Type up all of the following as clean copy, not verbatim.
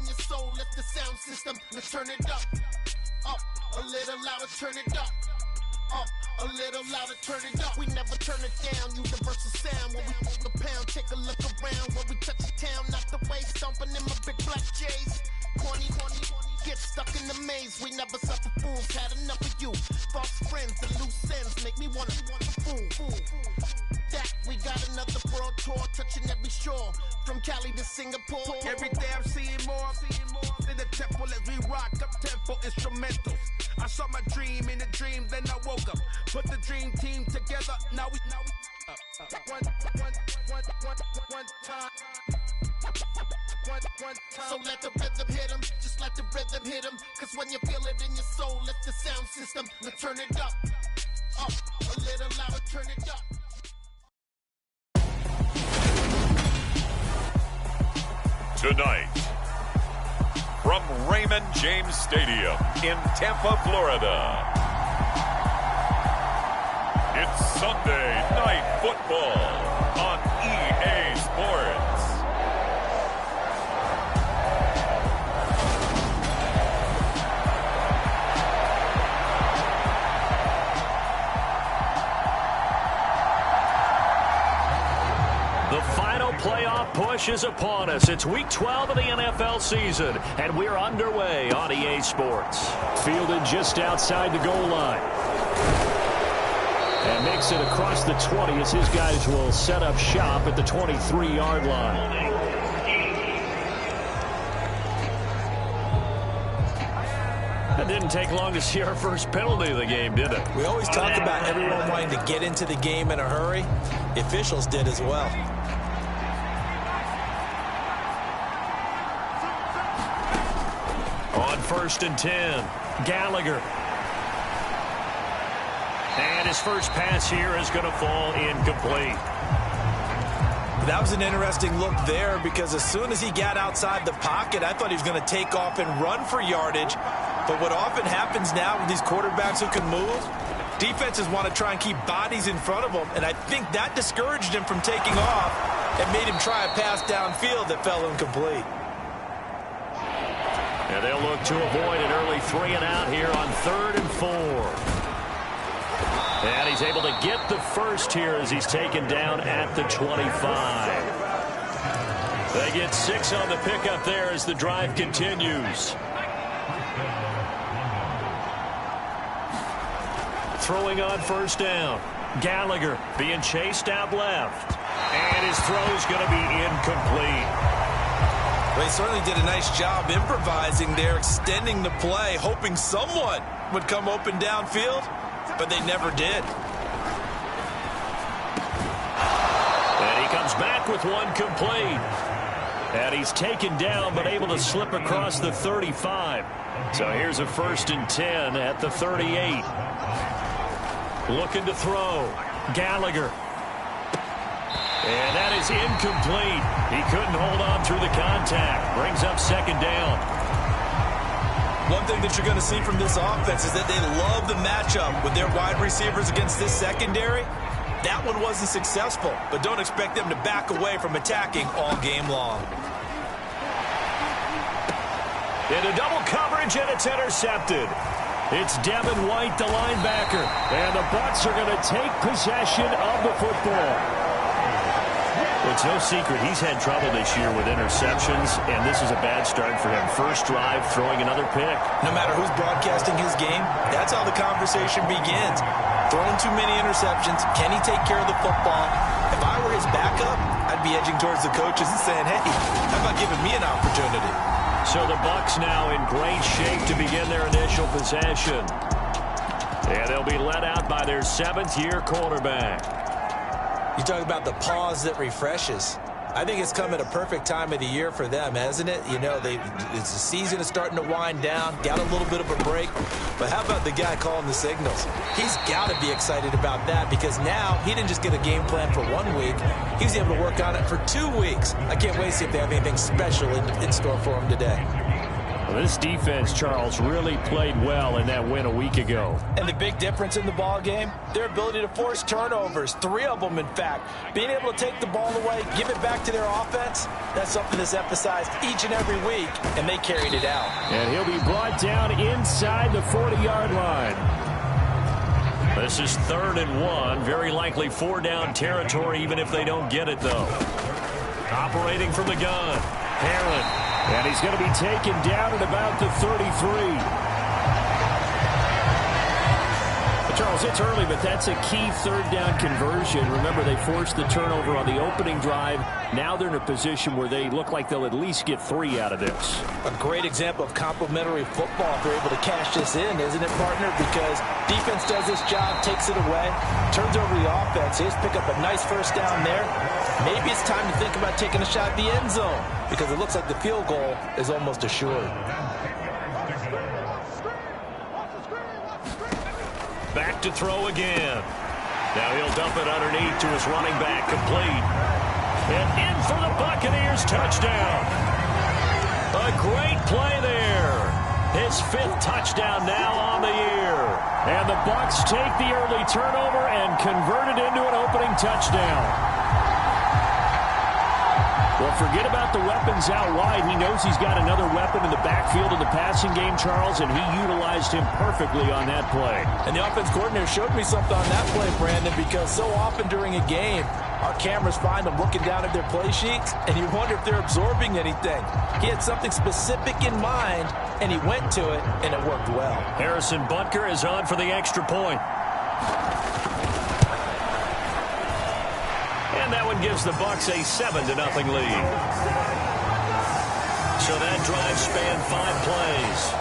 in your soul, lift the sound system. Let's turn it up, a little louder, turn it up, a little louder, turn it up. We never turn it down, universal sound. When we hold the pound, take a look around. When we touch the town, knock the way, stomping in my big black J's. Corny, get stuck in the maze. We never suffer fools, had enough of you. False friends and loose ends make me wanna fool. That we got another world tour, touching every shore, from Cali to Singapore. Every day I'm seeing more in the temple as we rock up tempo instrumentals. I saw my dream in a dream, then I woke up. Put the dream team together, now we one time. So let the rhythm hit him, just let the rhythm hit him. Cause when you feel it in your soul, lift the sound system. Let's turn it up, a little louder, turn it up. Tonight, from Raymond James Stadium in Tampa, Florida, it's Sunday Night Football on EA Sports. The final playoff push is upon us. It's week 12 of the NFL season, and we're underway on EA Sports. Fielded just outside the goal line. And makes it across the 20 as his guys will set up shop at the 23-yard line. It didn't take long to see our first penalty of the game, did it? We always talk about everyone wanting to get into the game in a hurry. The officials did as well. On 1st and 10, Gallagher. And his first pass here is going to fall incomplete. That was an interesting look there because as soon as he got outside the pocket, I thought he was going to take off and run for yardage. But what often happens now with these quarterbacks who can move, defenses want to try and keep bodies in front of them, and I think that discouraged him from taking off and made him try a pass downfield that fell incomplete. And they'll look to avoid an early 3 and out here on 3rd and 4. And he's able to get the first here as he's taken down at the 25. They get 6 on the pickup there as the drive continues. Throwing on 1st down. Gallagher being chased out left. And his throw's going to be incomplete. Well, he certainly did a nice job improvising there, extending the play, hoping someone would come open downfield, but they never did. And he comes back with one complete. And he's taken down, but able to slip across the 35. So here's a 1st and 10 at the 38. Looking to throw. Gallagher. And that is incomplete. He couldn't hold on through the contact. Brings up 2nd down. One thing that you're going to see from this offense is that they love the matchup with their wide receivers against this secondary. That one wasn't successful, but don't expect them to back away from attacking all game long. Into double coverage, and it's intercepted. It's Devin White, the linebacker, and the Bucs are going to take possession of the football. It's no secret he's had trouble this year with interceptions, and this is a bad start for him. First drive, throwing another pick. No matter who's broadcasting his game, that's how the conversation begins. Throwing too many interceptions, can he take care of the football? If I were his backup, I'd be edging towards the coaches and saying, hey, how about giving me an opportunity? So the Bucs now in great shape to begin their initial possession. And they'll be led out by their 7th-year quarterback. You talk about the pause that refreshes. I think it's come at a perfect time of the year for them, hasn't it? You know, the season is starting to wind down, got a little bit of a break. But how about the guy calling the signals? He's got to be excited about that because now he didn't just get a game plan for 1 week. He was able to work on it for 2 weeks. I can't wait to see if they have anything special in store for him today. Well, this defense, Charles, really played well in that win a week ago. And the big difference in the ball game, their ability to force turnovers, 3 of them, in fact. Being able to take the ball away, give it back to their offense, that's something that's emphasized each and every week, and they carried it out. And he'll be brought down inside the 40-yard line. This is 3rd and 1. Very likely 4-down territory, even if they don't get it, though. Operating from the gun, Herron. And he's going to be taken down at about the 33. Charles, it's early, but that's a key 3rd down conversion. Remember, they forced the turnover on the opening drive. Now they're in a position where they look like they'll at least get 3 out of this. A great example of complementary football if they're able to cash this in, isn't it, partner? Because defense does this job, takes it away, turns over the offense. He's pick up a nice 1st down there. Maybe it's time to think about taking a shot at the end zone because it looks like the field goal is almost assured. Back to throw again. Now he'll dump it underneath to his running back, complete. And in for the Buccaneers, touchdown. A great play there. His 5th touchdown now on the year. And the Bucs take the early turnover and convert it into an opening touchdown. Well, forget about the weapons out wide. He knows he's got another weapon in the backfield in the passing game, Charles, and he utilized him perfectly on that play. And the offense coordinator showed me something on that play, Brandon, because so often during a game, our cameras find them looking down at their play sheets, and you wonder if they're absorbing anything. He had something specific in mind, and he went to it, and it worked well. Harrison Butker is on for the extra point. And that one gives the Bucs a 7-0 lead. So that drive spanned 5 plays.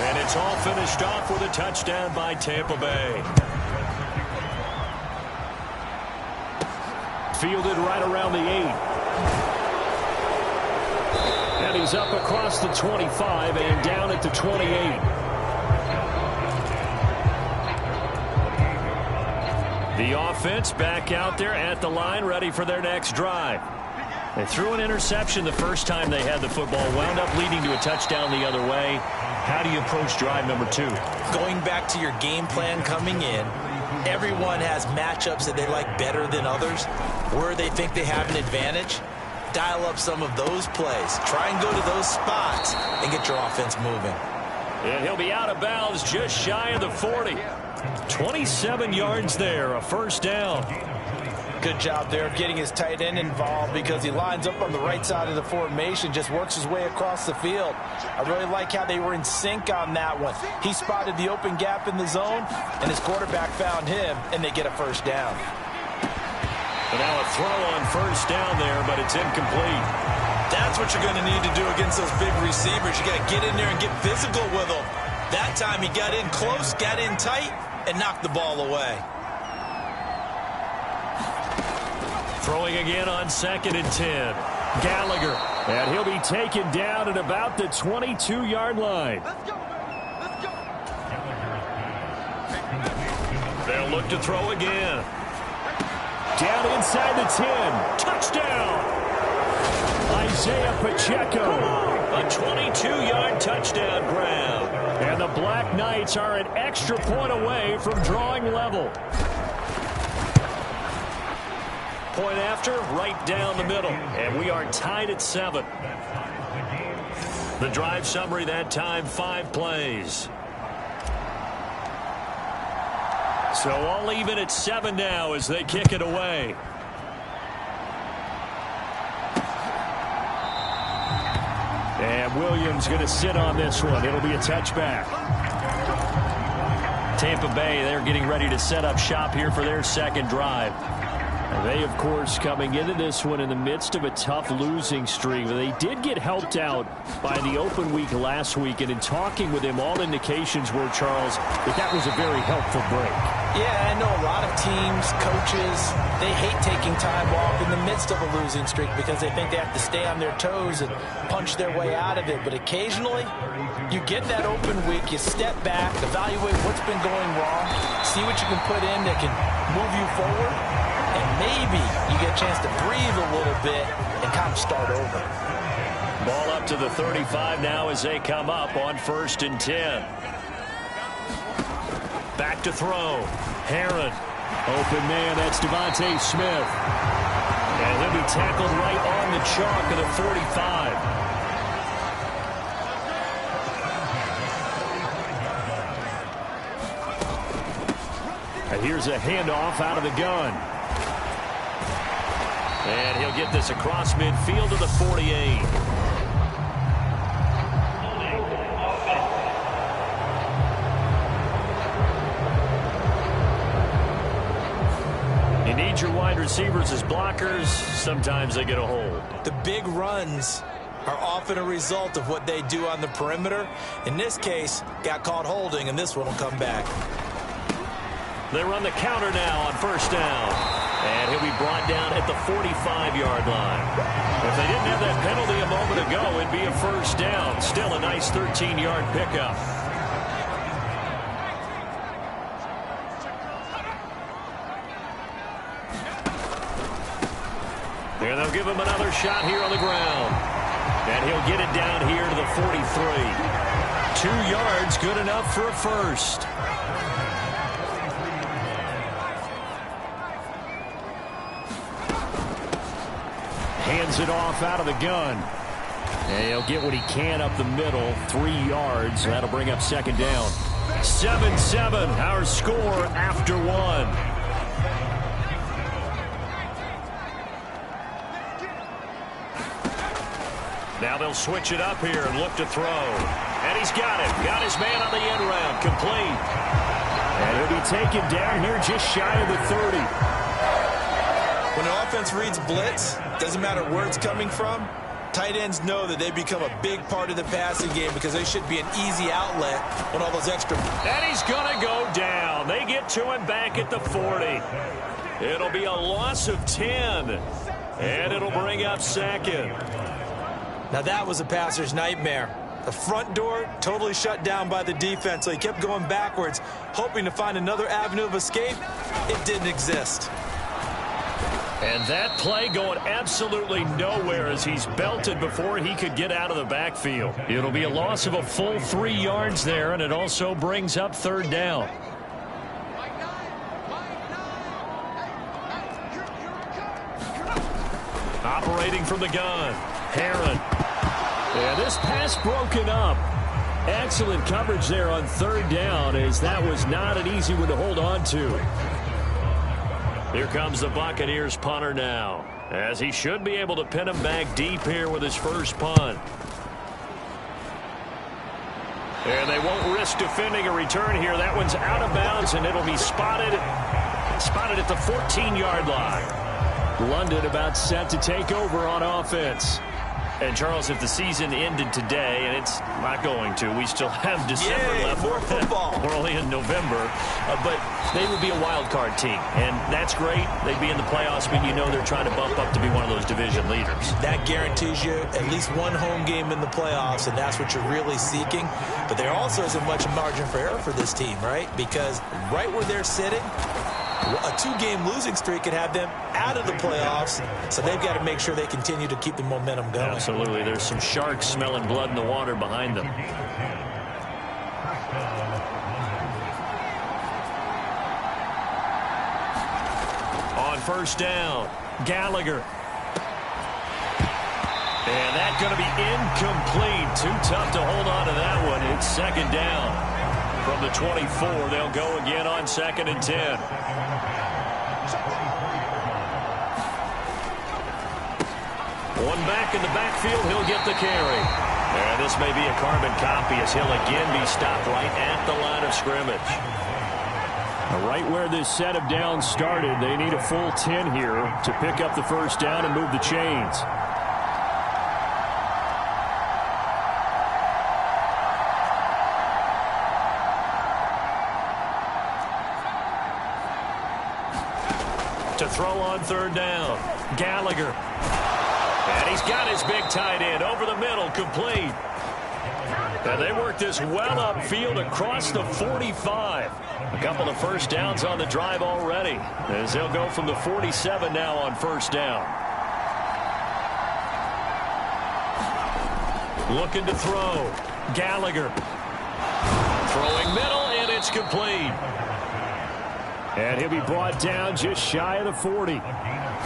And it's all finished off with a touchdown by Tampa Bay. Fielded right around the 8. And he's up across the 25 and down at the 28. The offense back out there at the line, ready for their next drive. They threw an interception the first time they had the football, wound up leading to a touchdown the other way. How do you approach drive number 2? Going back to your game plan coming in, everyone has matchups that they like better than others, where they think they have an advantage. Dial up some of those plays. Try and go to those spots and get your offense moving. And he'll be out of bounds just shy of the 40. 27 yards there, a 1st down. Good job there of getting his tight end involved because he lines up on the right side of the formation, just works his way across the field. I really like how they were in sync on that one. He spotted the open gap in the zone, and his quarterback found him, and they get a 1st down. And now a throw on 1st down there, but it's incomplete. That's what you're going to need to do against those big receivers. You got to get in there and get physical with them. That time he got in close, got in tight, and knocked the ball away. Throwing again on 2nd and 10. Gallagher. And he'll be taken down at about the 22-yard line. They'll look to throw again. Down inside the 10. Touchdown! Isaiah Pacheco. A 22-yard touchdown grab. And the Black Knights are an extra point away from drawing level. Point after, right down the middle. And we are tied at 7. The drive summary that time, 5 plays. So all even at 7 now as they kick it away. And Williams going to sit on this one. It'll be a touchback. Tampa Bay, they're getting ready to set up shop here for their 2nd drive. They, of course, coming into this one in the midst of a tough losing streak. They did get helped out by the open week last week, and in talking with him, all indications were, Charles, that was a very helpful break. Yeah, I know a lot of teams, coaches, they hate taking time off in the midst of a losing streak because they think they have to stay on their toes and punch their way out of it. But occasionally, you get that open week, you step back, evaluate what's been going wrong, see what you can put in that can move you forward, and maybe you get a chance to breathe a little bit and kind of start over. Ball up to the 35 now as they come up on 1st and 10. Back to throw. Herron. Open man, that's Devontae Smith. And he'll be tackled right on the chalk of the 45. And here's a handoff out of the gun. And he'll get this across midfield to the 48. You need your wide receivers as blockers. Sometimes they get a hold. The big runs are often a result of what they do on the perimeter. In this case, got caught holding, and this one will come back. They run the counter now on 1st down. And he'll be brought down at the 45-yard line. If they didn't have that penalty a moment ago, it'd be a 1st down. Still a nice 13-yard pickup. And they'll give him another shot here on the ground. And he'll get it down here to the 43. 2 yards, good enough for a first. Hands it off out of the gun. And he'll get what he can up the middle. 3 yards. That'll bring up 2nd down. 7-7, our score after 1. Now they'll switch it up here and look to throw. And he's got it. Got his man on the end round. Complete. And he'll be taken down here just shy of the 30. When an offense reads blitz, doesn't matter where it's coming from, tight ends know that they become a big part of the passing game because they should be an easy outlet when all those extra... And he's going to go down. They get to him back at the 40. It'll be a loss of 10. And it'll bring up 2nd. Now that was a passer's nightmare. The front door totally shut down by the defense, so he kept going backwards, hoping to find another avenue of escape. It didn't exist. And that play going absolutely nowhere as he's belted before he could get out of the backfield. It'll be a loss of a full 3 yards there, and it also brings up 3rd down. Operating from the gun, Herron. Yeah, this pass broken up. Excellent coverage there on 3rd down, as that was not an easy one to hold on to. Here comes the Buccaneers punter now, as he should be able to pin him back deep here with his first punt. And they won't risk defending a return here. That one's out of bounds, and it'll be spotted at the 14-yard line. London about set to take over on offense. And, Charles, if the season ended today, and it's not going to, we still have December left. More football. We're only in November. But they would be a wild card team, and that's great. They'd be in the playoffs, but you know they're trying to bump up to be one of those division leaders. That guarantees you at least one home game in the playoffs, and that's what you're really seeking. But there also isn't much margin for error for this team, right? Because right where they're sitting, a 2-game losing streak could have them out of the playoffs, so they've got to make sure they continue to keep the momentum going. Absolutely. There's some sharks smelling blood in the water behind them. On 1st down, Gallagher. And that's going to be incomplete. Too tough to hold on to that one. It's 2nd down. From the 24, they'll go again on 2nd and 10. One back in the backfield, he'll get the carry. And this may be a carbon copy as he'll again be stopped right at the line of scrimmage. Right where this set of downs started, they need a full 10 here to pick up the 1st down and move the chains. To throw on 3rd down, Gallagher. And he's got his big tight end over the middle, complete. And they work this well upfield across the 45. A couple of 1st downs on the drive already, as they'll go from the 47 now on 1st down. Looking to throw. Gallagher. Throwing middle, and it's complete. And he'll be brought down just shy of the 40.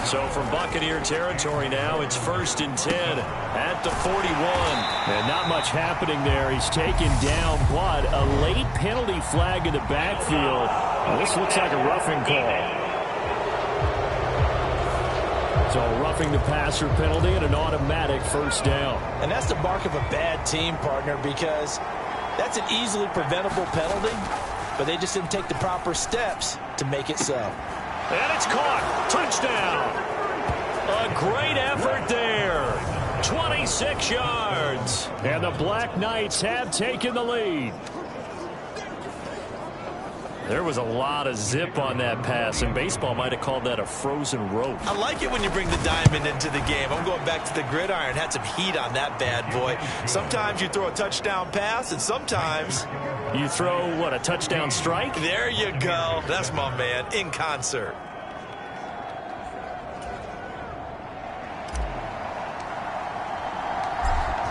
So from Buccaneer territory now, it's 1st and 10 at the 41. And not much happening there. He's taken down, but a late penalty flag in the backfield. Now, this looks like a roughing call. So roughing the passer penalty and an automatic 1st down. And that's the mark of a bad team, partner, because that's an easily preventable penalty, but they just didn't take the proper steps to make it so. And it's caught. Touchdown. A great effort there. 26 yards. And the Black Knights have taken the lead. There was a lot of zip on that pass, and baseball might have called that a frozen rope. I like it when you bring the diamond into the game. I'm going back to the gridiron. Had some heat on that bad boy. Sometimes you throw a touchdown pass, and sometimes you throw, what, a touchdown strike? There you go. That's my man, in concert.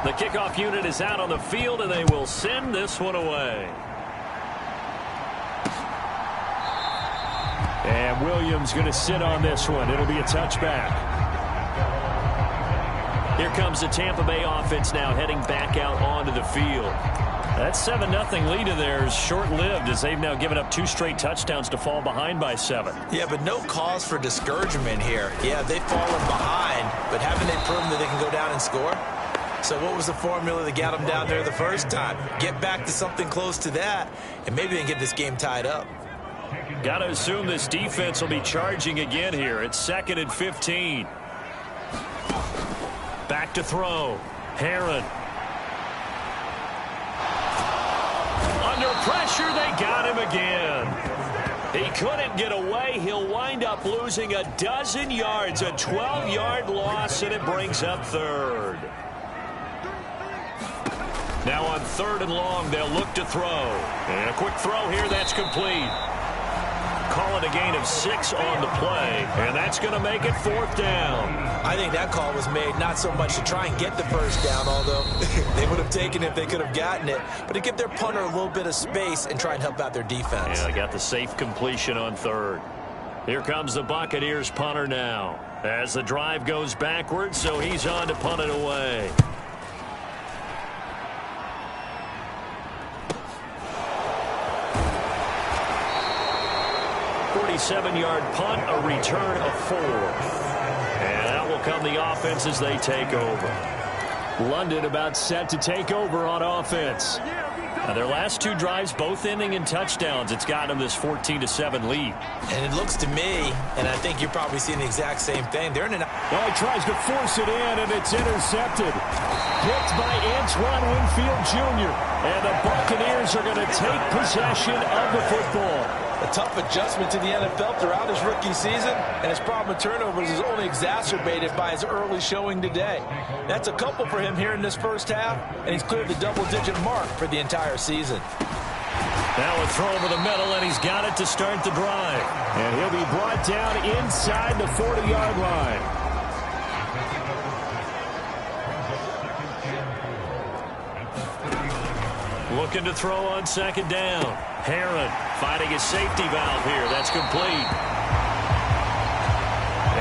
The kickoff unit is out on the field, and they will send this one away. And Williams going to sit on this one. It'll be a touchback. Here comes the Tampa Bay offense now heading back out onto the field. That 7-0 lead of theirs short-lived as they've now given up 2 straight touchdowns to fall behind by 7. Yeah, but no cause for discouragement here. Yeah, they've fallen behind, but haven't they proven that they can go down and score? So what was the formula that got them down there the first time? Get back to something close to that, and maybe they can get this game tied up. Got to assume this defense will be charging again here. It's 2nd and 15. Back to throw. Herron. Under pressure, they got him again. He couldn't get away. He'll wind up losing 12 yards, a 12-yard loss, and it brings up 3rd. Now on 3rd and long, they'll look to throw. And a quick throw here, that's complete. Call it a gain of 6 on the play, and that's going to make it 4th down. I think that call was made not so much to try and get the 1st down, although they would have taken it if they could have gotten it, but to give their punter a little bit of space and try and help out their defense. Yeah, they got the safe completion on 3rd. Here comes the Buccaneers punter now as the drive goes backwards, so he's on to punt it away. 47-yard punt, a return of 4. And out will come the offense as they take over. London about set to take over on offense. Now their last 2 drives, both ending in touchdowns. It's got them this 14-7 lead. And it looks to me, and I think you're probably seeing the exact same thing. They're in an... Oh, he tries to force it in, and it's intercepted. Picked by Antoine Winfield Jr. And the Buccaneers are going to take possession of the football. A tough adjustment to the NFL throughout his rookie season, and his problem with turnovers is only exacerbated by his early showing today. That's a couple for him here in this first half, and he's cleared the double-digit mark for the entire season. Now a throw over the middle, and he's got it to start the drive. And he'll be brought down inside the 40-yard line. Looking to throw on 2nd down. Herron finding his safety valve here. That's complete.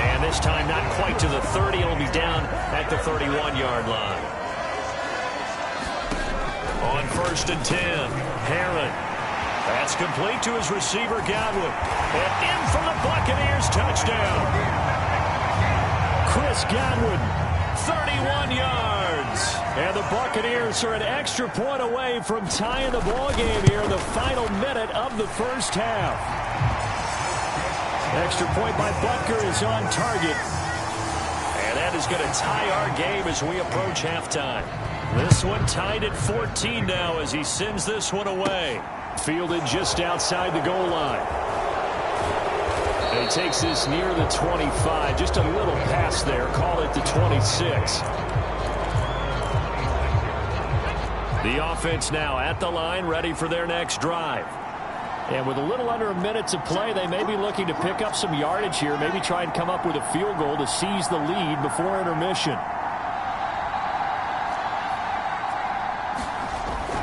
And this time not quite to the 30. It'll be down at the 31-yard line. On 1st and 10, Herron. That's complete to his receiver, Godwin. And in for the Buccaneers, touchdown. Chris Godwin, 31 yards. And the Buccaneers are an extra point away from tying the ball game here in the final minute of the first half. Extra point by Butker is on target. And that is going to tie our game as we approach halftime. This one tied at 14 now as he sends this one away. Fielded just outside the goal line. And he takes this near the 25. Just a little pass there. Call it the 26. The offense now at the line, ready for their next drive. And with a little under a minute to play, they may be looking to pick up some yardage here, maybe try and come up with a field goal to seize the lead before intermission.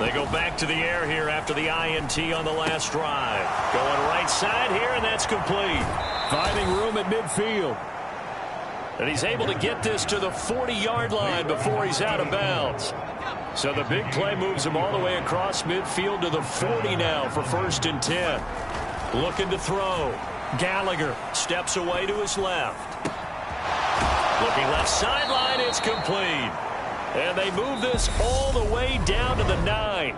They go back to the air here after the INT on the last drive. Going right side here, and that's complete. Finding room at midfield. And he's able to get this to the 40-yard line before he's out of bounds. So the big play moves him all the way across midfield to the 40 now for 1st and 10. Looking to throw. Gallagher steps away to his left. Looking left sideline, it's complete. And they move this all the way down to the 9.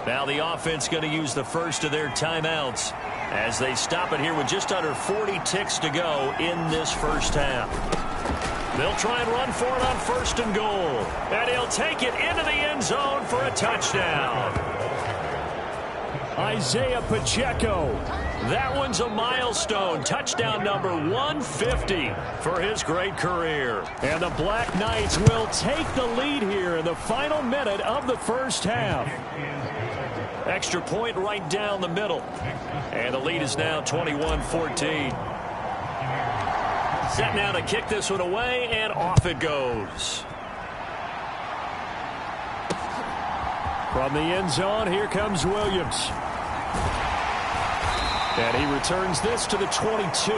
Now the offense going to use the first of their timeouts as they stop it here with just under 40 ticks to go in this first half. They'll try and run for it on 1st and goal. And he'll take it into the end zone for a touchdown. Isaiah Pacheco. That one's a milestone. Touchdown number 150 for his great career. And the Black Knights will take the lead here in the final minute of the first half. Extra point right down the middle. And the lead is now 21-14. Set now to kick this one away, and off it goes. From the end zone, here comes Williams. And he returns this to the 22.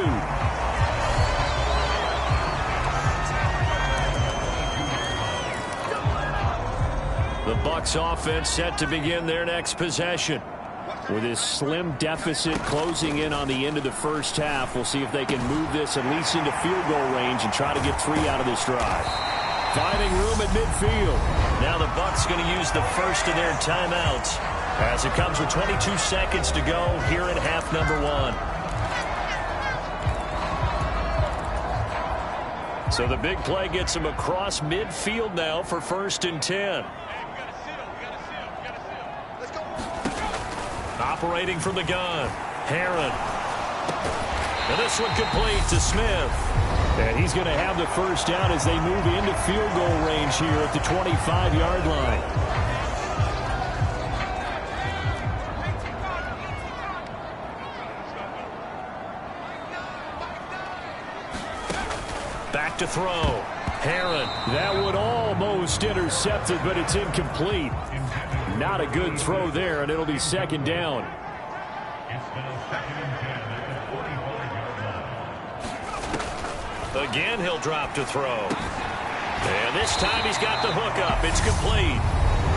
The Bucs offense set to begin their next possession. With this slim deficit closing in on the end of the first half, we'll see if they can move this at least into field goal range and try to get 3 out of this drive. Finding room at midfield. Now the Bucs going to use the first of their timeouts as it comes with 22 seconds to go here in half number 1. So the big play gets him across midfield now for 1st and 10. Operating from the gun, Herron. And this one complete to Smith. And he's going to have the first down as they move into field goal range here at the 25-yard line. Back to throw. Herron. That one almost intercepted, but it's incomplete. Not a good throw there, and it'll be 2nd down. Again, he'll drop to throw. And this time he's got the hook up. It's complete.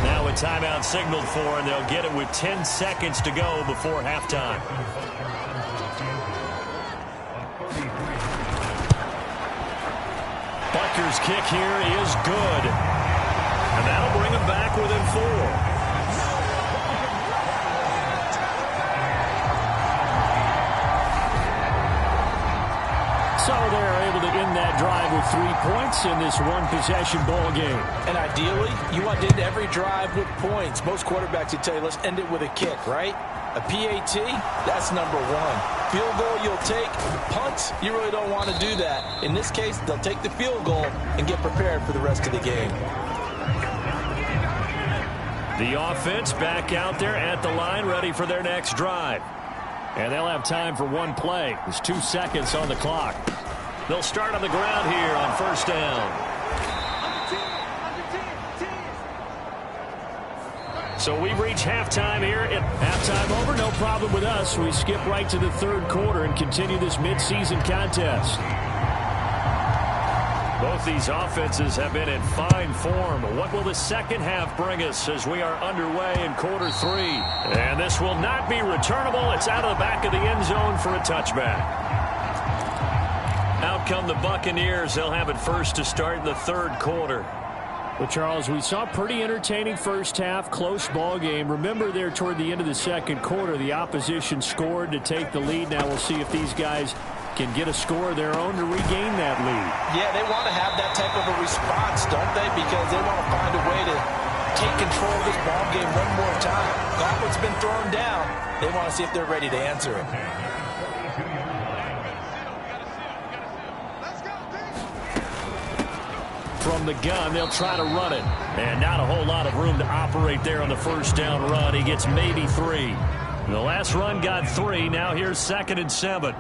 Now a timeout signaled for, and they'll get it with 10 seconds to go before halftime. Butker's kick here is good. And that'll bring him back within 4. So they're able to end that drive with 3 points in this one-possession ball game. And ideally, you want to end every drive with points. Most quarterbacks would tell you, let's end it with a kick, right? A PAT, that's number 1. Field goal you'll take. Punts, you really don't want to do that. In this case, they'll take the field goal and get prepared for the rest of the game. The offense back out there at the line, ready for their next drive. And they'll have time for one play. There's 2 seconds on the clock. They'll start on the ground here on 1st down. So we've reached halftime here. Halftime over, no problem with us. We skip right to the 3rd quarter and continue this midseason contest. Both these offenses have been in fine form. What will the second half bring us as we are underway in quarter 3? And this will not be returnable. It's out of the back of the end zone for a touchback. Out come the Buccaneers. They'll have it first to start the 3rd quarter. Well, Charles, we saw a pretty entertaining first half, close ball game. Remember there toward the end of the 2nd quarter, the opposition scored to take the lead. Now we'll see if these guys can get a score of their own to regain that lead. Yeah, they want to have that type of a response, don't they? Because they want to find a way to take control of this ball game one more time. Gauntlet's been thrown down. They want to see if they're ready to answer it. From the gun, they'll try to run it. And not a whole lot of room to operate there on the 1st down run. He gets maybe 3. The last run got 3. Now here's 2nd and 7.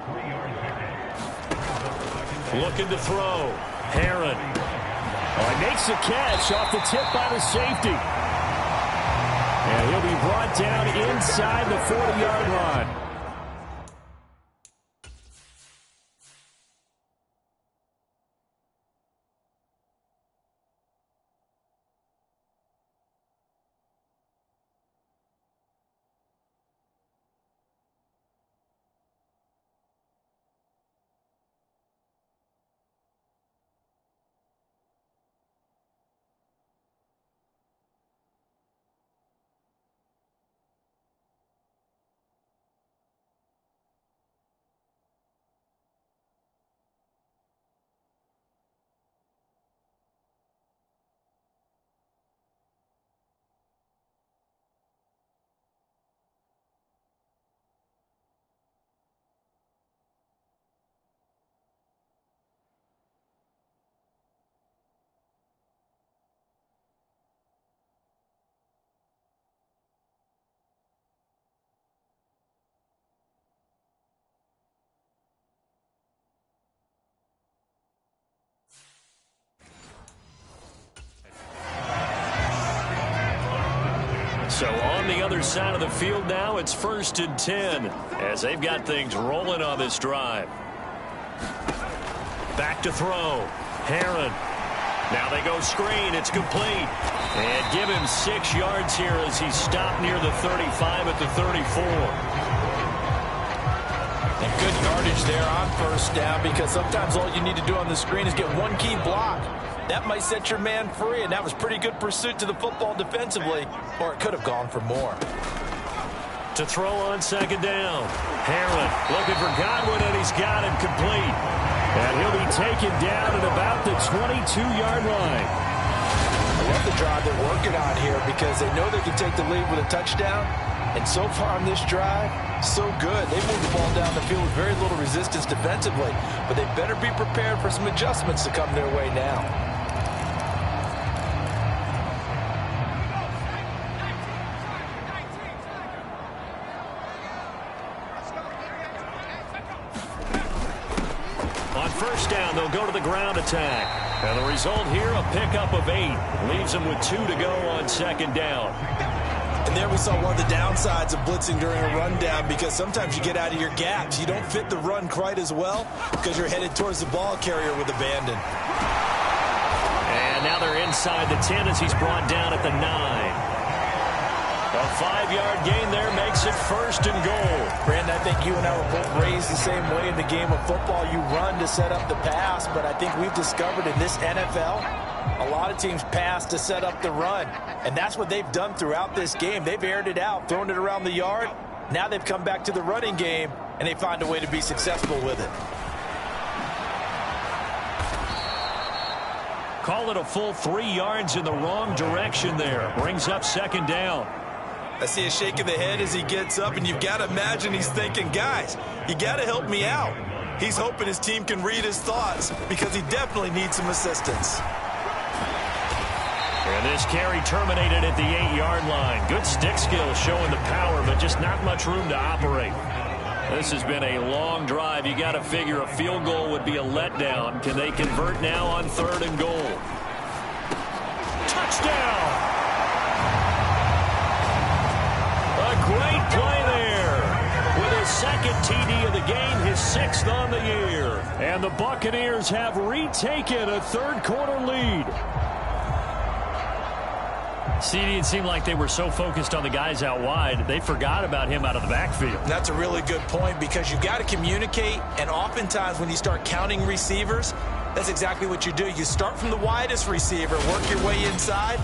Looking to throw. Herron. Oh, he makes the catch off the tip by the safety. And brought down inside the 40-yard line. So on the other side of the field now, it's 1st and 10 as they've got things rolling on this drive. Back to throw. Herron. Now they go screen. It's complete. And give him 6 yards here as he's stopped near the 35 at the 34. And good yardage there on 1st down, because sometimes all you need to do on the screen is get one key block. That might set your man free, and that was pretty good pursuit to the football defensively, or it could have gone for more. To throw on 2nd down. Herron looking for Godwin, and he's got it complete. And he'll be taken down at about the 22-yard line. I love the drive they're working on here because they know they can take the lead with a touchdown. And so far on this drive, so good. They moved the ball down the field with very little resistance defensively, but they better be prepared for some adjustments to come their way now. On 1st down, they'll go to the ground attack. And the result here, a pickup of 8. Leaves them with 2 to go on 2nd down. And there we saw one of the downsides of blitzing during a rundown, because sometimes you get out of your gaps. You don't fit the run quite as well because you're headed towards the ball carrier with abandon. And now they're inside the 10 as he's brought down at the 9. A 5-yard gain there makes it 1st and goal. Brandon, I think you and I were both raised the same way in the game of football. You run to set up the pass, but I think we've discovered in this NFL, a lot of teams pass to set up the run. And that's what they've done throughout this game. They've aired it out, thrown it around the yard. Now they've come back to the running game, and they find a way to be successful with it. Call it a full 3 yards in the wrong direction there. Brings up 2nd down. I see a shake of the head as he gets up, and you've got to imagine he's thinking, guys, you got to help me out. He's hoping his team can read his thoughts because he definitely needs some assistance. And this carry terminated at the 8-yard line. Good stick skill showing the power, but just not much room to operate. This has been a long drive. You got to figure a field goal would be a letdown. Can they convert now on 3rd and goal? Touchdown! A great play there. With his 2nd TD of the game, his 6th on the year. And the Buccaneers have retaken a 3rd quarter lead. CD, it seemed like they were so focused on the guys out wide, they forgot about him out of the backfield. That's a really good point, because you've got to communicate, and oftentimes when you start counting receivers, that's exactly what you do. You start from the widest receiver, work your way inside.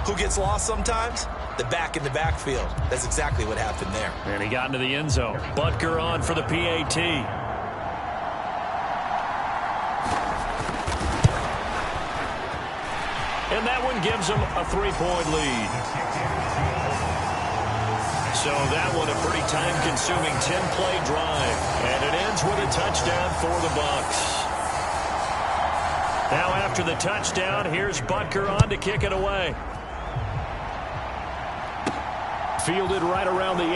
Who gets lost sometimes? The back in the backfield. That's exactly what happened there. And he got into the end zone. Butker on for the PAT. And that one gives them a 3-point lead. So that one a pretty time-consuming 10-play drive. And it ends with a touchdown for the Bucs. Now after the touchdown, here's Butker on to kick it away. Fielded right around the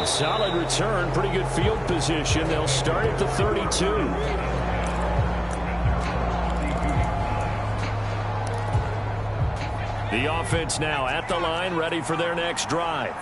8. Solid return, pretty good field position. They'll start at the 32. The offense now at the line, ready for their next drive.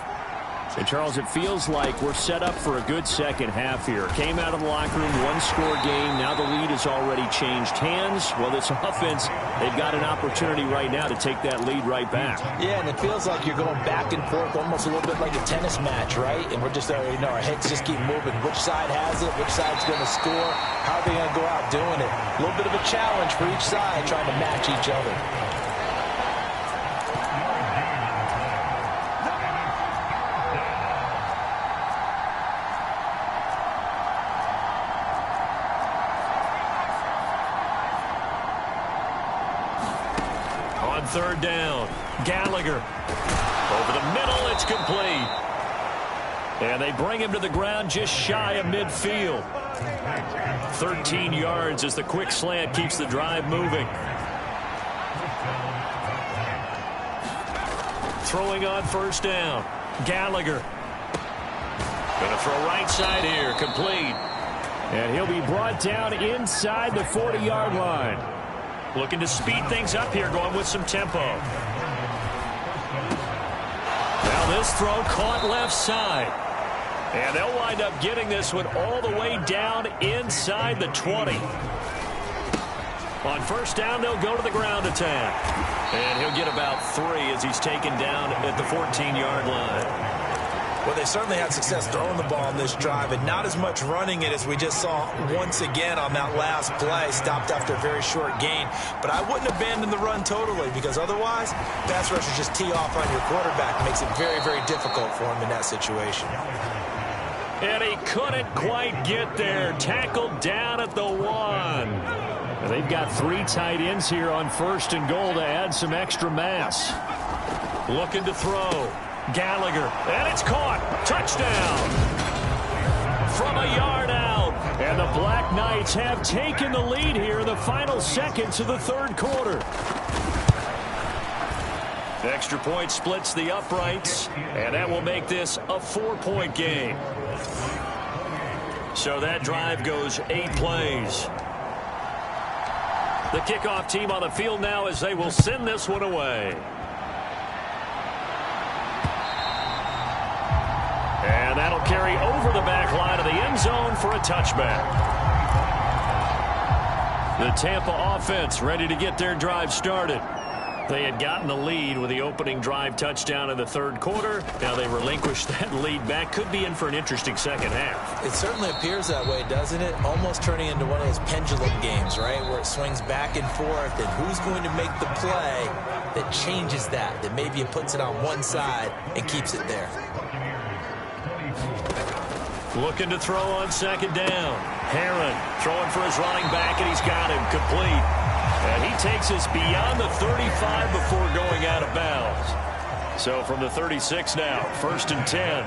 And, Charles, it feels like we're set up for a good second half here. Came out of the locker room, one-score game. Now the lead has already changed hands. Well, this offense, they've got an opportunity right now to take that lead right back. Yeah, and it feels like you're going back and forth, almost a little bit like a tennis match, right? And we're just, our heads just keep moving. Which side has it? Which side's going to score? How are they going to go out doing it? A little bit of a challenge for each side, trying to match each other. Third down. Gallagher. Over the middle, it's complete. And they bring him to the ground just shy of midfield. 13 yards as the quick slant keeps the drive moving. Throwing on first down. Gallagher. Going to throw right side here. Complete. And he'll be brought down inside the 40-yard line. Looking to speed things up here, going with some tempo. Now this throw caught left side. And they'll wind up getting this one all the way down inside the 20. On first down, they'll go to the ground attack. And he'll get about 3 as he's taken down at the 14-yard line. Well, they certainly had success throwing the ball on this drive, and not as much running it as we just saw once again on that last play. Stopped after a very short gain. But I wouldn't abandon the run totally, because otherwise, pass rushers just tee off on your quarterback. Makes it very, very difficult for him in that situation. And he couldn't quite get there. Tackled down at the 1. And they've got 3 tight ends here on first and goal to add some extra mass. Looking to throw. Gallagher, and it's caught. Touchdown. From a yard out. And the Black Knights have taken the lead here in the final seconds of the third quarter. The extra point splits the uprights, and that will make this a 4-point game. So that drive goes 8 plays. The kickoff team on the field now as they will send this one away. And that'll carry over the back line of the end zone for a touchback. The Tampa offense ready to get their drive started. They had gotten the lead with the opening drive touchdown in the third quarter. Now they relinquished that lead back. Could be in for an interesting second half. It certainly appears that way, doesn't it? Almost turning into one of those pendulum games, right? Where it swings back and forth, and who's going to make the play that changes that maybe it puts it on one side and keeps it there. Looking to throw on second down. Herron throwing for his running back, and he's got him complete. And he takes us beyond the 35 before going out of bounds. So from the 36 now, 1st and 10.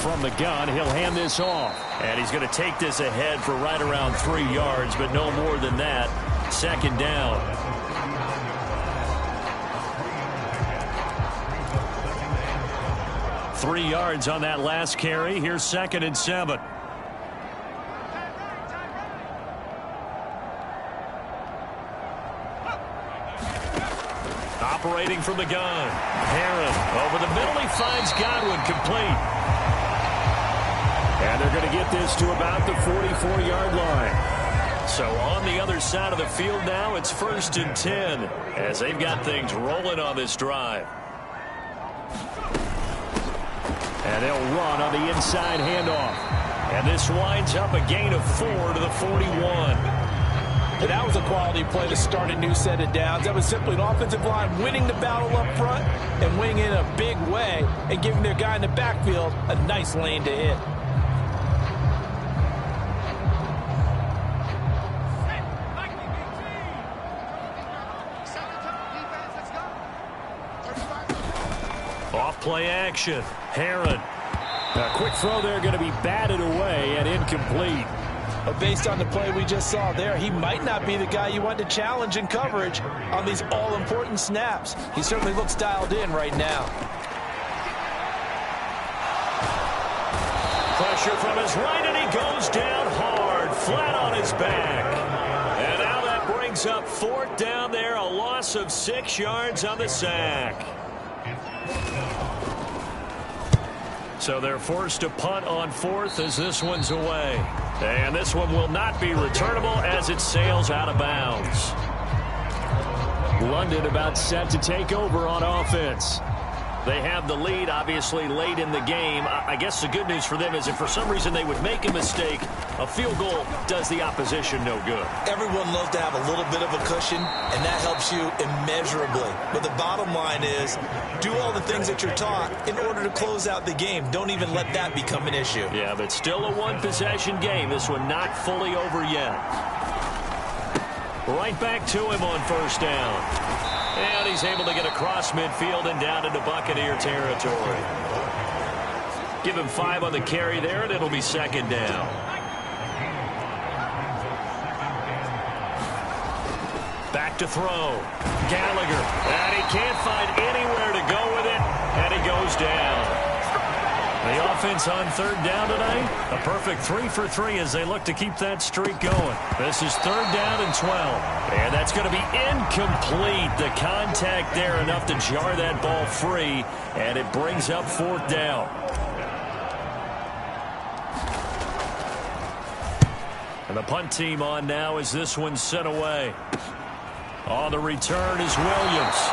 From the gun, he'll hand this off. And he's going to take this ahead for right around 3 yards, but no more than that. Second down. Three yards on that last carry. Here's 2nd and 7. Operating from the gun. Herron over the middle. He finds Godwin complete. And they're going to get this to about the 44-yard line. So on the other side of the field now, it's 1st and 10 as they've got things rolling on this drive. And they'll run on the inside handoff. And this winds up a gain of 4 to the 41. And that was a quality play to start a new set of downs. That was simply an offensive line winning the battle up front and winning in a big way and giving their guy in the backfield a nice lane to hit. Off play action. Herron. A quick throw there going to be batted away and incomplete. But based on the play we just saw there, he might not be the guy you want to challenge in coverage on these all-important snaps. He certainly looks dialed in right now. Pressure from his right, and he goes down hard, flat on his back. And now that brings brings up 4th down there, a loss of 6 yards on the sack. So they're forced to punt on 4th as this one's away. And this one will not be returnable as it sails out of bounds. London about set to take over on offense. They have the lead, obviously, late in the game. I guess the good news for them is if for some reason they would make a mistake, a field goal does the opposition no good. Everyone loves to have a little bit of a cushion, and that helps you immeasurably. But the bottom line is, do all the things that you're taught in order to close out the game. Don't even let that become an issue. Yeah, but still a one-possession game. This one not fully over yet. Right back to him on 1st down. And he's able to get across midfield and down into Buccaneer territory. Give him 5 on the carry there, and it'll be 2nd down. Back to throw. Gallagher. And he can't find anywhere to go with it, and he goes down. The offense on 3rd down tonight, a perfect 3 for 3 as they look to keep that streak going. This is 3rd down and 12. And that's going to be incomplete. The contact there enough to jar that ball free, and it brings up 4th down. And the punt team on now as this one's sent away. On the return is Williams.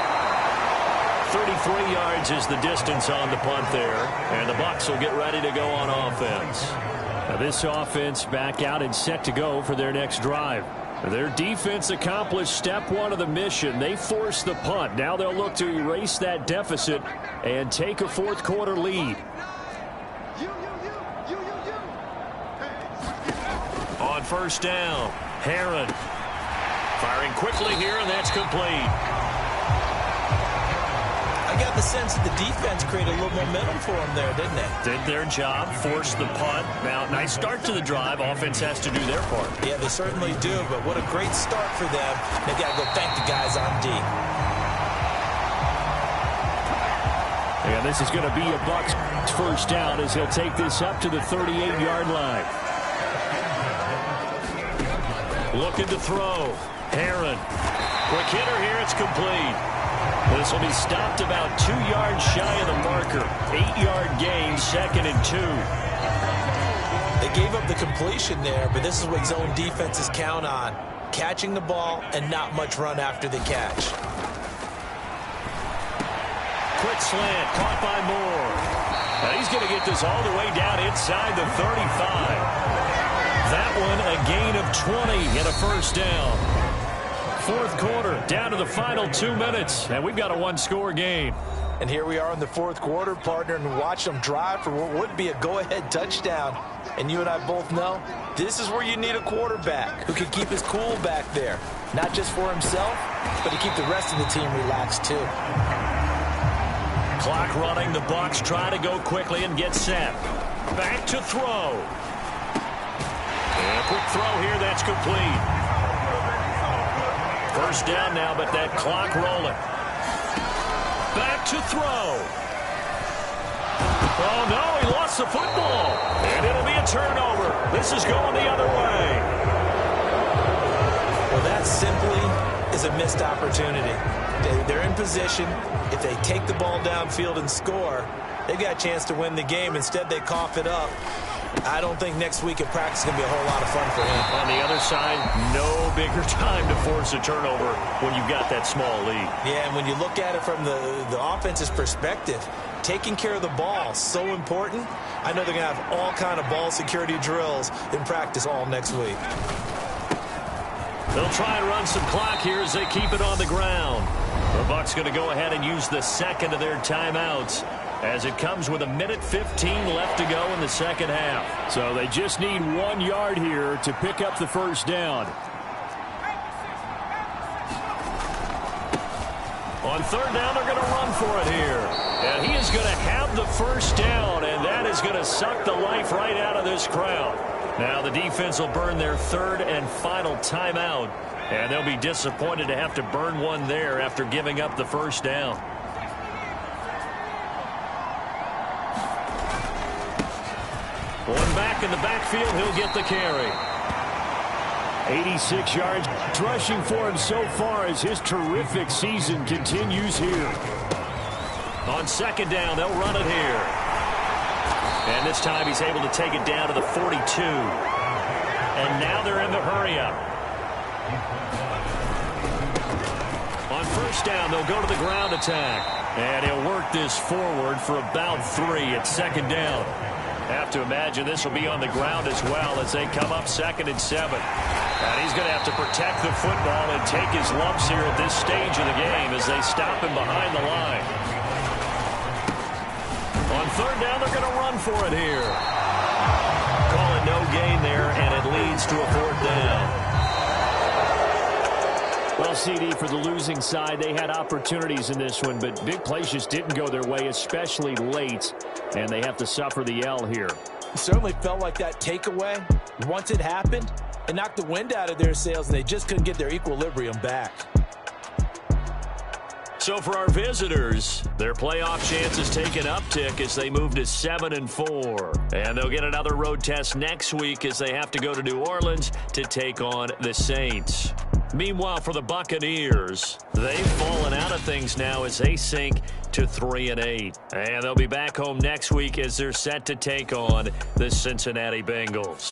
33 yards is the distance on the punt there, and the Bucs will get ready to go on offense. Now this offense back out and set to go for their next drive. Their defense accomplished step 1 of the mission. They forced the punt. Now they'll look to erase that deficit and take a 4th quarter lead. On 1st down, Herron firing quickly here, and that's complete. I got the sense that the defense created a little momentum for them there, didn't they? Did their job, forced the punt. Now, nice start to the drive. Offense has to do their part. Yeah, they certainly do, but what a great start for them. They got to go thank the guys on D. And this is going to be a Bucs 1st down as he'll take this up to the 38-yard line. Looking to throw. Herron. Quick hitter here. It's complete. This will be stopped about 2 yards shy of the marker. 8-yard gain, 2nd and 2. They gave up the completion there, but this is what zone defenses count on. Catching the ball and not much run after the catch. Quick slant, caught by Moore. Now he's going to get this all the way down inside the 35. That one a gain of 20 and a 1st down. 4th quarter, down to the final 2 minutes, and we've got a 1-score game. And here we are in the 4th quarter, partner, and watch them drive for what would be a go-ahead touchdown. And you and I both know this is where you need a quarterback who can keep his cool back there. Not just for himself, but to keep the rest of the team relaxed too. Clock running, the Bucs try to go quickly and get set. Back to throw. And a quick throw here, that's complete. 1st down now, but that clock rolling. Back to throw. Oh, no, he lost the football. And it'll be a turnover. This is going the other way. Well, that simply is a missed opportunity. They're in position. If they take the ball downfield and score, they've got a chance to win the game. Instead, they cough it up. I don't think next week at practice is going to be a whole lot of fun for him. On the other side, no bigger time to force a turnover when you've got that small lead. Yeah, and when you look at it from the offense's perspective, taking care of the ball, so important. I know they're going to have all kind of ball security drills in practice all next week. They'll try and run some clock here as they keep it on the ground. The Bucs going to go ahead and use the 2nd of their timeouts as it comes with 1:15 left to go in the 2nd half. So they just need 1 yard here to pick up the 1st down. On 3rd down, they're going to run for it here. And he is going to have the 1st down, and that is going to suck the life right out of this crowd. Now the defense will burn their 3rd and final timeout, and they'll be disappointed to have to burn one there after giving up the 1st down. One back in the backfield, he'll get the carry. 86 yards rushing for him so far as his terrific season continues here. On second down, they'll run it here. And this time he's able to take it down to the 42. And now they're in the hurry-up. On first down, they'll go to the ground attack. And he'll work this forward for about 3 at second down. Have to imagine this will be on the ground as well as they come up 2nd and 7. And he's going to have to protect the football and take his lumps here at this stage of the game as they stop him behind the line. On third down, they're going to run for it here. Call it no gain there, and it leads to a 4th down. Well, CD, for the losing side, they had opportunities in this one, but big plays just didn't go their way, especially late, and they have to suffer the L here. It certainly felt like that takeaway, once it happened, it knocked the wind out of their sails, and they just couldn't get their equilibrium back. So for our visitors, their playoff chances take an uptick as they move to 7-4. And they'll get another road test next week as they have to go to New Orleans to take on the Saints. Meanwhile, for the Buccaneers, they've fallen out of things now as they sink to 3-8. And they'll be back home next week as they're set to take on the Cincinnati Bengals.